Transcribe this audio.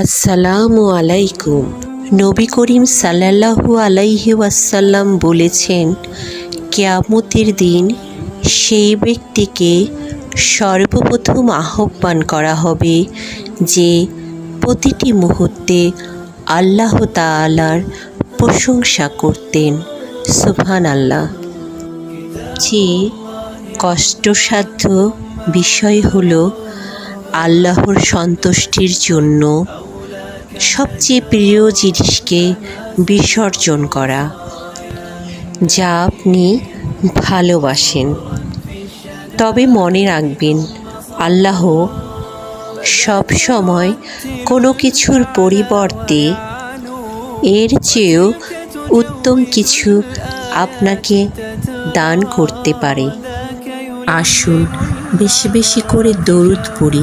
আসসালামু আলাইকুম। নবী করিম সাল্লাল্লাহু আলাইহি ওয়াসাল্লাম বলেছেন, কিয়ামতের দিন সেই ব্যক্তিকে সর্বপ্রথম আহ্বান করা হবে যে প্রতিটি মুহূর্তে আল্লাহ তাআলার প্রশংসা করতেন। সুবহানাল্লাহ। যে কষ্টসাধ্য বিষয় হলো আল্লাহর সন্তুষ্টির জন্য সবচেয়ে প্রিয় জিনিসকে বিসর্জন করা, যা আপনি ভালোবাসেন। তবে মনে রাখবেন, আল্লাহ সব সময় কোনো কিছুর পরিবর্তে এর চেয়েও উত্তম কিছু আপনাকে দান করতে পারে। আসুন বেশি বেশি করে দরুদ পড়ি।